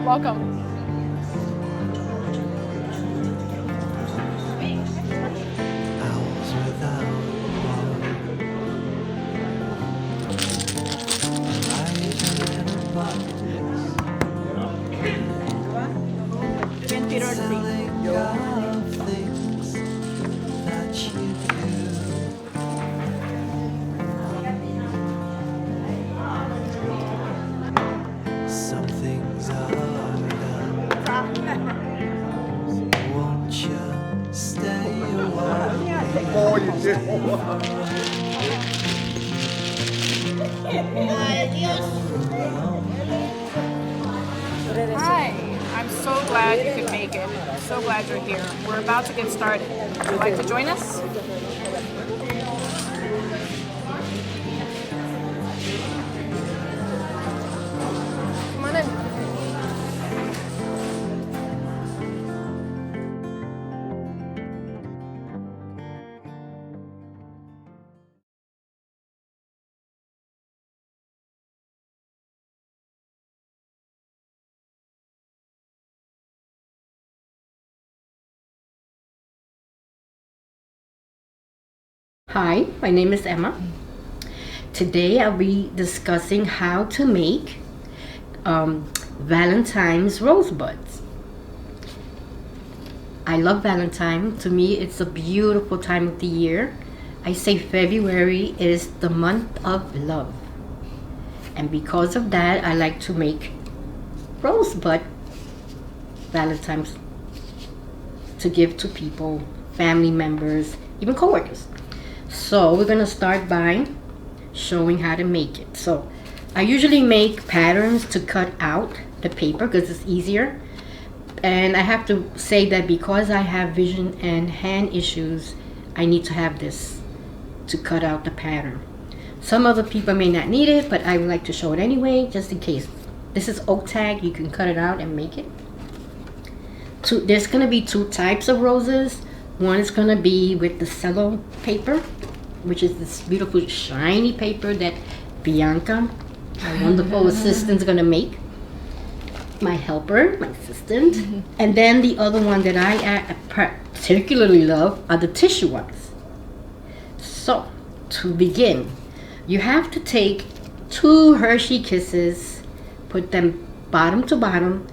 Welcome. Hours without telling of things that you do. Some things are done. Won't you stay a while? Oh, you did. Hi, I'm so glad you could make it. I'm so glad you're here. We're about to get started. Would you like to join us? Come on in. Hi, my name is Emma. Today I'll be discussing how to make Valentine's rosebuds. I love Valentine. To me, it's a beautiful time of the year. I say February is the month of love. And because of that, I like to make rosebud Valentine's to give to people, family members, even coworkers. So we're gonna start by showing how to make it. So I usually make patterns to cut out the paper because it's easier. And I have to say that because I have vision and hand issues, I need to have this to cut out the pattern. Some other people may not need it, but I would like to show it anyway, just in case. This is oak tag, you can cut it out and make it. There's gonna be two types of roses. One is gonna be with the cello paper, which is this beautiful shiny paper that Bianca, my wonderful assistant, is gonna make. My helper, my assistant. And then the other one that I particularly love are the tissue ones. So, to begin, you have to take 2 Hershey Kisses, put them bottom to bottom,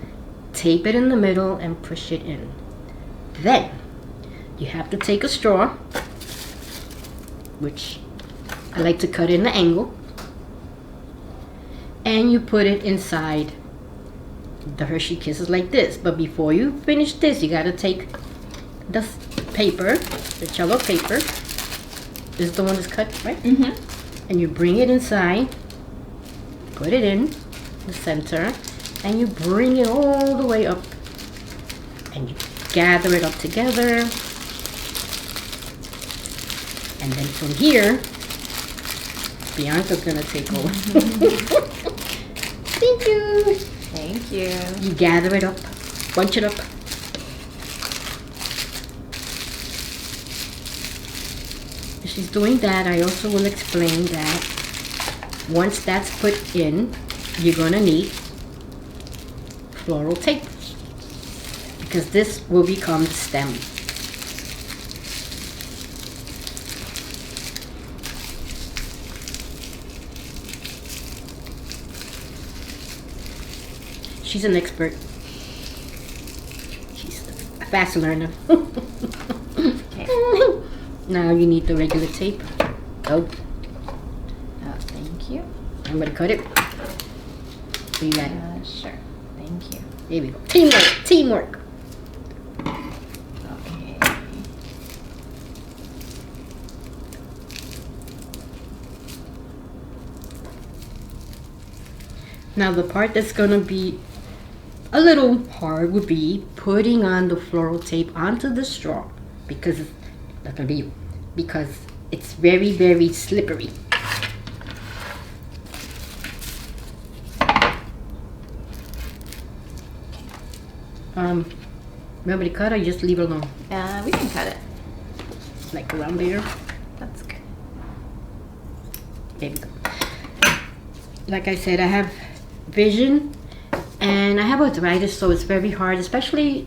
tape it in the middle, and push it in. Then, you have to take a straw, which I like to cut in the angle, and you put it inside the Hershey Kisses like this. But before you finish this, you gotta take the paper, the cello paper. This is the one that's cut, right? And you bring it inside, put it in the center, and you bring it all the way up, and you gather it up together. And then from here, Bianca's gonna take over. Thank you. Thank you. You gather it up, bunch it up. As she's doing that, I also will explain that once that's put in, you're gonna need floral tape, because this will become the stem. She's an expert. She's a fast learner. Okay. Now you need the regular tape. Oh, Oh, thank you. I'm gonna cut it. So you got it. Sure. Thank you. There we go. Teamwork. Teamwork. Okay. Now the part that's gonna be a little hard would be putting on the floral tape onto the straw, because it's not gonna be, because it's very, very slippery. Remember to cut, or just leave it alone? We can cut it. Like around there. That's good. There we go. Like I said, I have vision And I have arthritis, so it's very hard, especially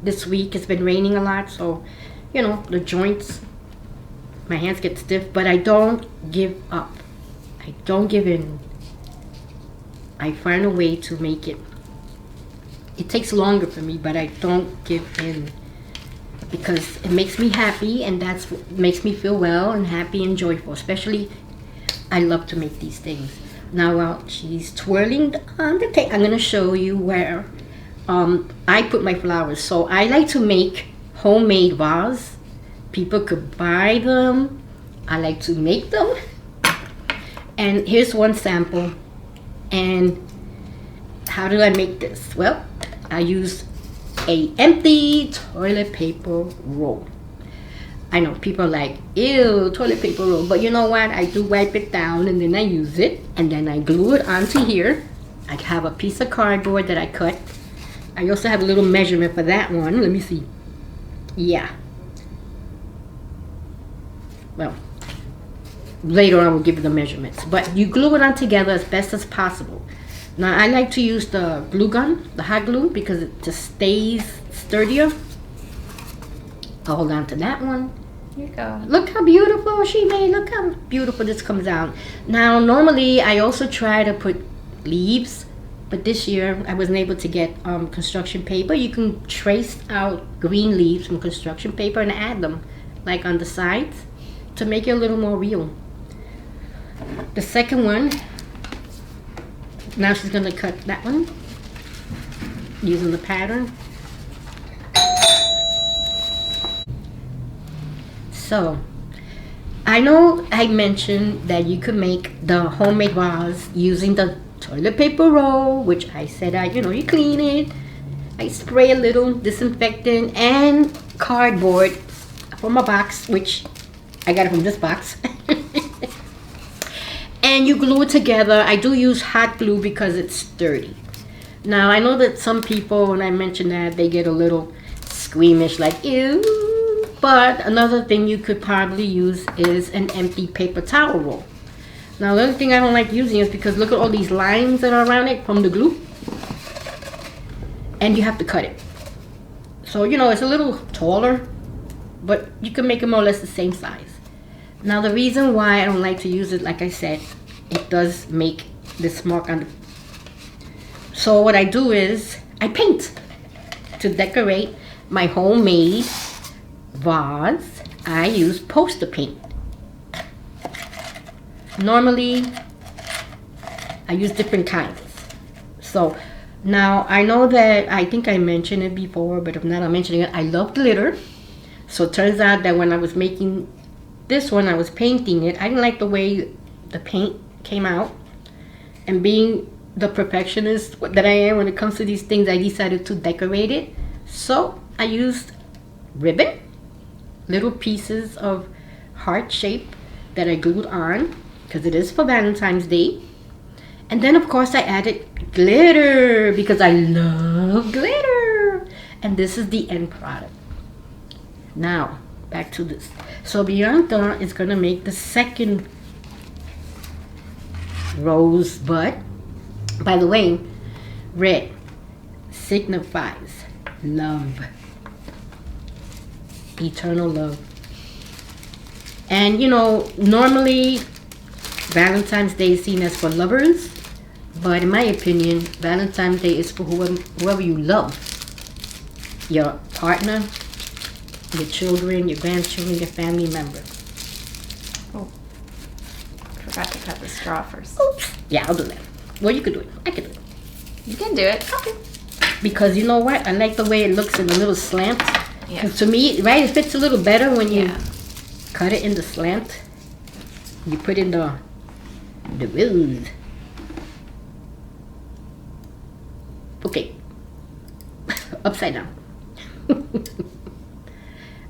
this week. It's been raining a lot, so you know, the joints, my hands get stiff, but I don't give up. I don't give in. I find a way to make it. It takes longer for me, but I don't give in because it makes me happy, and that's what makes me feel well and happy and joyful. Especially, I love to make these things. Now, while she's twirling on the cake, I'm gonna show you where I put my flowers. So I like to make homemade vase. People could buy them. I like to make them. And here's one sample. And how do I make this? Well, I use a empty toilet paper roll. I know people are like, ew, toilet paper roll. But you know what? I do wipe it down and then I use it. And then I glue it onto here. I have a piece of cardboard that I cut. I also have a little measurement for that one. Let me see. Yeah. Well, later on I will give you the measurements. But you glue it on together as best as possible. Now I like to use the glue gun, the hot glue, because it just stays sturdier. I'll hold on to that one. Here you go. Look how beautiful she made. Look how beautiful this comes out. Now normally I also try to put leaves, but this year I wasn't able to get construction paper. You can trace out green leaves from construction paper and add them like on the sides to make it a little more real. The second one, now she's going to cut that one using the pattern. So, I know I mentioned that you could make the homemade vase using the toilet paper roll, which I said you clean it. I spray a little disinfectant and cardboard from a box, which I got it from this box. And you glue it together. I do use hot glue because it's sturdy. Now, I know that some people, when I mention that, they get a little squeamish, like, ew. But another thing you could probably use is an empty paper towel roll. Now, the other thing I don't like using is because look at all these lines that are around it from the glue. And you have to cut it. So, you know, it's a little taller, but you can make it more or less the same size. Now, the reason why I don't like to use it, like I said, it does make this mark on the... So what I do is I paint to decorate my homemade vase. I use poster paint. Normally, I use different kinds. So now I know that I think I mentioned it before, but if not, I'm mentioning it. I love glitter. So it turns out that when I was making this one, I was painting it. I didn't like the way the paint came out. And being the perfectionist that I am when it comes to these things, I decided to decorate it. So I used ribbon, little pieces of heart shape that I glued on because it is for Valentine's Day. And then of course I added glitter because I love glitter. And this is the end product. Now, back to this. So Bianca is gonna make the second rosebud. By the way, red signifies love, eternal love. And you know, normally Valentine's Day is seen as for lovers, but in my opinion, Valentine's Day is for whoever you love. Your partner, your children, your grandchildren, your family members. Oh, forgot to cut the straw first. Oops. Yeah, I'll do that. Well, you could do it. I could do it. You can do it. Okay. Because you know what? I like the way it looks in the little slant. Yeah. 'Cause to me, right, it fits a little better when you Yeah. cut it in the slant. You put in the rose. Okay. Upside down. I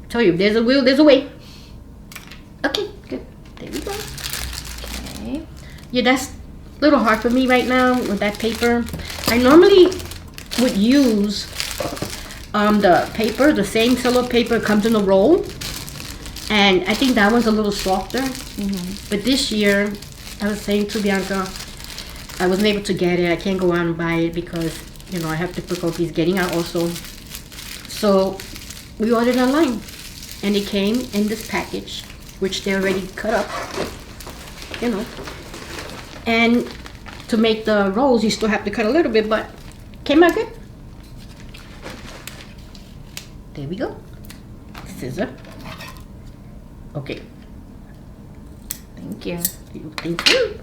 told you, if there's a will, there's a way. Okay, good. There we go. Okay. Yeah, that's a little hard for me right now with that paper. I normally would use the paper, the same cello paper comes in a roll. And I think that one's a little softer. But this year, I was saying to Bianca, I wasn't able to get it. I can't go out and buy it because you know, I have difficulties getting out also. So we ordered online, and it came in this package, which they already cut up, you know. And to make the rolls, you still have to cut a little bit, but came out good. There we go. Scissor. Okay. Thank you. Thank you.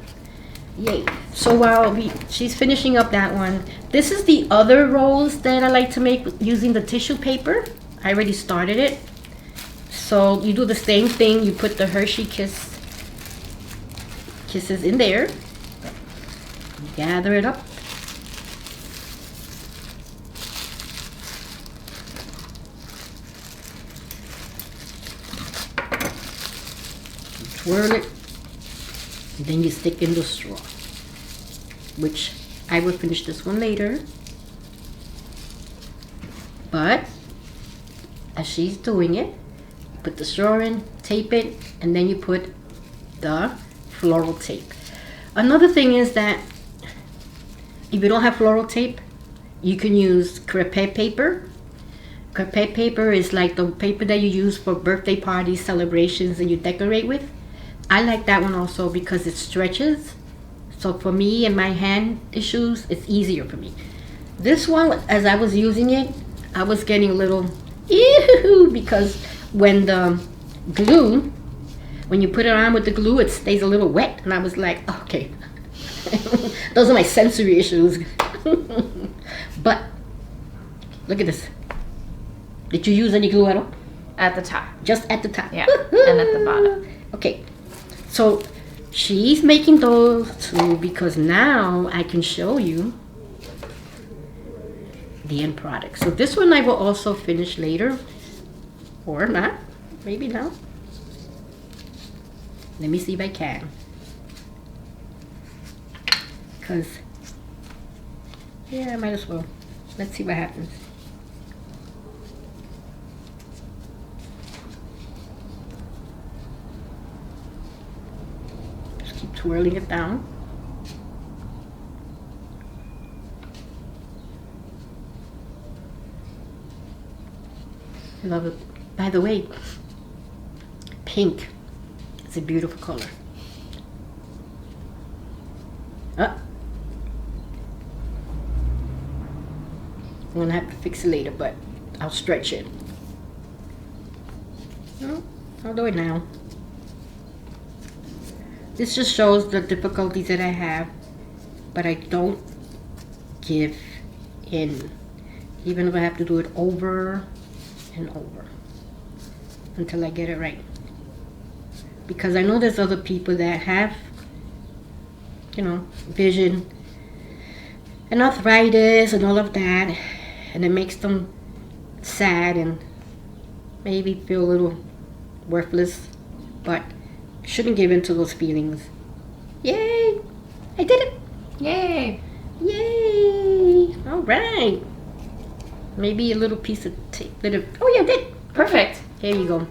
Yay. So while she's finishing up that one, this is the other rolls that I like to make using the tissue paper. I already started it. So you do the same thing. You put the Hershey Kisses in there. Gather it up. Twirl it. And then you stick in the straw, which I will finish this one later. But as she's doing it, put the straw in, tape it, and then you put the floral tape. Another thing is that if you don't have floral tape, you can use crêpe paper. Crêpe paper is like the paper that you use for birthday parties, celebrations, and you decorate with. I like that one also because it stretches. So for me and my hand issues, it's easier for me. This one, as I was using it, I was getting a little ew, because when the glue, when you put it on with the glue, it stays a little wet. And I was like, okay, those are my sensory issues. But look at this. Did you use any glue at all? At the top. Just at the top? Yeah, and at the bottom. Okay, so she's making those too because now I can show you the end product. So this one I will also finish later, or not, maybe now. Let me see if I can. Because, yeah, I might as well. Let's see what happens. Just keep twirling it down. I love it. By the way, pink is a beautiful color. I'm gonna have to fix it later, but I'll stretch it. No, I'll do it now. This just shows the difficulties that I have, but I don't give in, even if I have to do it over and over until I get it right. Because I know there's other people that have, you know, vision and arthritis and all of that, and it makes them sad and maybe feel a little worthless, but shouldn't give in to those feelings. Yay! I did it! Yay! Yay! All right. Maybe a little piece of tape. Oh yeah, I did. Perfect. Here you go.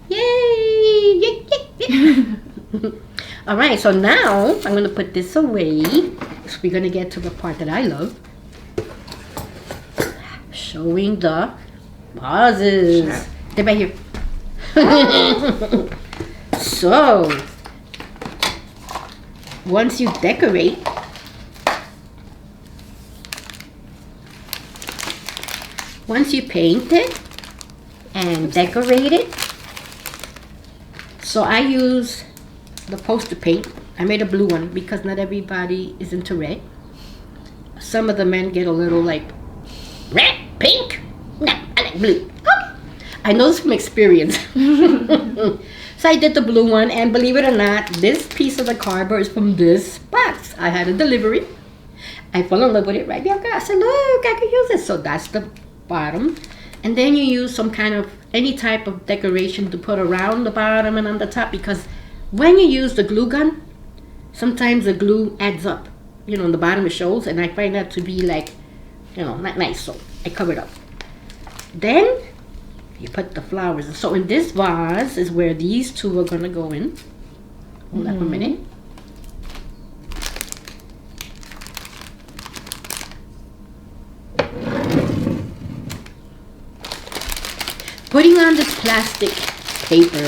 Yay! Yay! Yay! Yay. All right. So now I'm gonna put this away. So we're gonna get to the part that I love, showing the vases. Sure. They're right here. So once you decorate, once you paint it and decorate it, so I use the poster paint. I made a blue one because not everybody is into red. Some of the men get a little like, red, pink? No, I like blue. Okay. I know this from experience. So I did the blue one, and believe it or not, this piece of the cardboard is from this box. I had a delivery. I fell in love with it right there. I said, look, I could use it. So that's the bottom. And then you use some kind of, any type of decoration to put around the bottom and on the top, because when you use the glue gun, sometimes the glue adds up. You know, on the bottom it shows, and I find that to be like, you know, not nice. So I cover it up. Then you put the flowers. So in this vase is where these two are gonna go in. Hold up a minute. putting on this plastic paper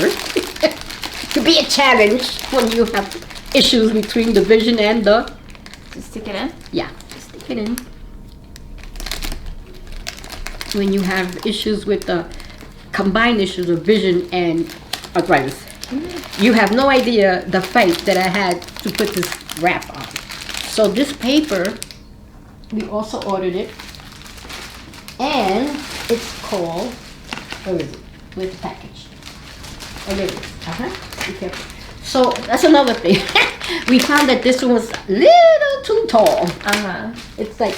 to be a challenge when you have issues between the vision and the, Just stick it in. yeah, stick it in. When you have issues with the combined issues of vision and arthritis. You have no idea the fight that I had to put this wrap on. So this paper, we also ordered it, and it's called, where is it? Where's the package? Oh, there it is. Be careful. So that's another thing. We found that this one was a little too tall. It's like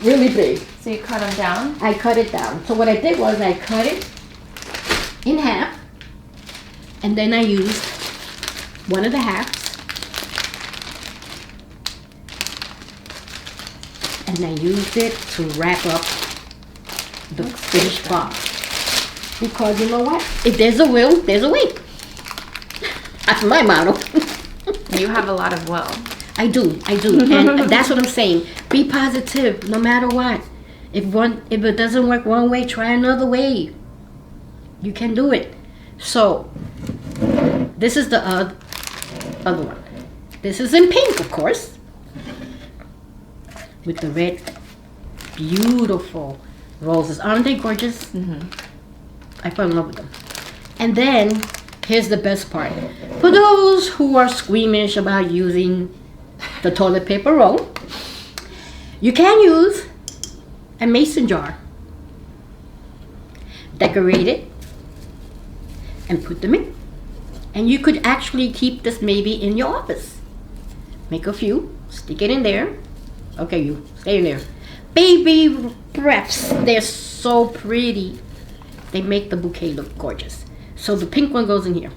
really big. So you cut them down? I cut it down. So what I did was I cut it in half, and then I used one of the halves, and I used it to wrap up the finished box. Because you know what? If there's a will, there's a way. That's my motto. You have a lot of will. I do. And that's what I'm saying. Be positive no matter what. If it doesn't work one way, try another way. You can do it. So this is the other one. This is in pink, of course, with the red, beautiful roses. Aren't they gorgeous? I fell in love with them. And then here's the best part. For those who are squeamish about using the toilet paper roll, you can use a mason jar. Decorate it and put them in. And you could actually keep this maybe in your office. Make a few, stick it in there. Okay, you stay in there. Baby breaths, they're so pretty. They make the bouquet look gorgeous. So the pink one goes in here.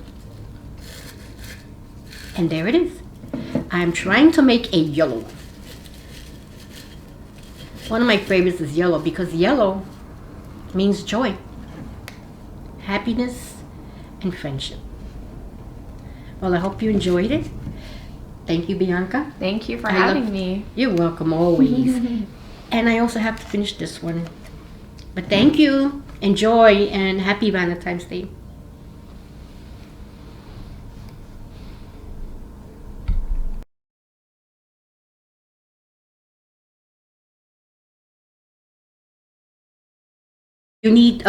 And there it is. I'm trying to make a yellow one. One of my favorites is yellow because yellow means joy, happiness, and friendship. Well, I hope you enjoyed it. Thank you, Bianca. Thank you for I having love- me. You're welcome, always. And I also have to finish this one. But thank you. Enjoy and happy Valentine's Day. You need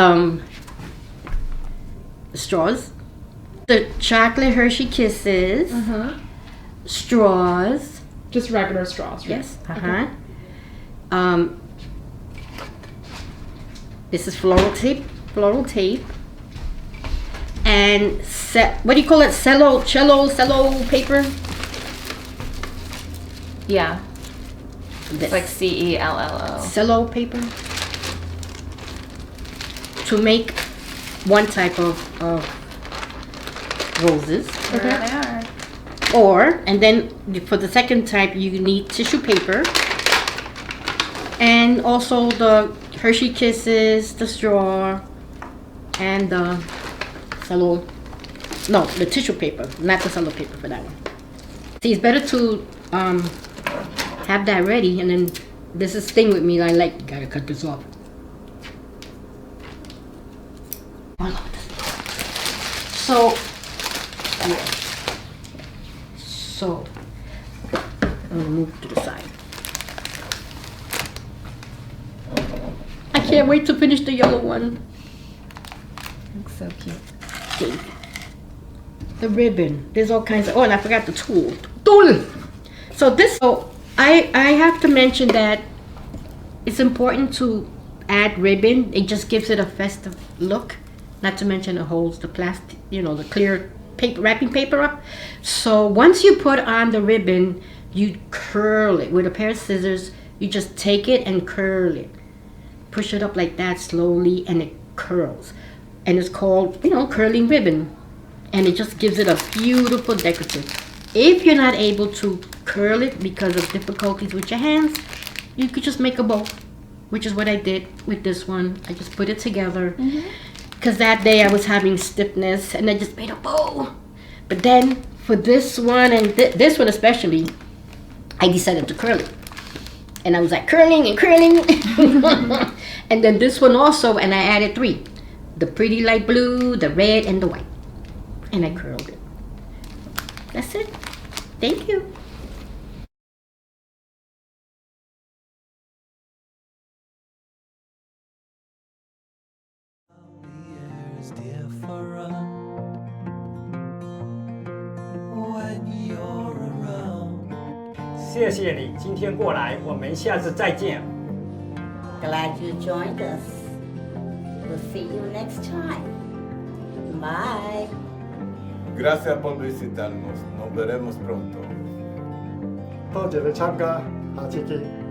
straws. The chocolate Hershey Kisses. Straws. Just regular straws, right? Yes. This is floral tape, and what do you call it? Cello paper. Yeah. This. It's like CELLO. Cello paper to make one type of roses. There they are. And then for the second type, you need tissue paper, and also the Hershey Kisses, the straw, and the cello. No, the tissue paper, not the cello paper for that one. See, it's better to have that ready, and then this is thing with me. You gotta cut this off. I love this. So, yeah. So, I'm gonna move to the side. I can't wait to finish the yellow one. Looks so cute. Okay. The ribbon. There's all kinds of. Oh, and I forgot the tool. Tool. So this. Oh, I have to mention that it's important to add ribbon. It just gives it a festive look. Not to mention it holds the plastic, the clear paper, wrapping paper up. So once you put on the ribbon, you curl it with a pair of scissors. You just take it and curl it. Push it up like that slowly, and it curls. And it's called, curling ribbon. And it just gives it a beautiful decorative. If you're not able to curl it because of difficulties with your hands, you could just make a bow, which is what I did with this one. I just put it together. Because that day I was having stiffness, and I just made a bow. But then for this one and this one especially, I decided to curl it. And I was like curling and curling. And then this one also, and I added 3. the pretty light blue, the red, and the white. And I curled it. That's it. Thank you. Years, dear, for us. When you're around, 谢谢你今天过来，我们下次再见。 Glad you joined us. We'll see you next time. Bye. Gracias por visitarnos. Nos veremos pronto. 多謝你參加，下次見。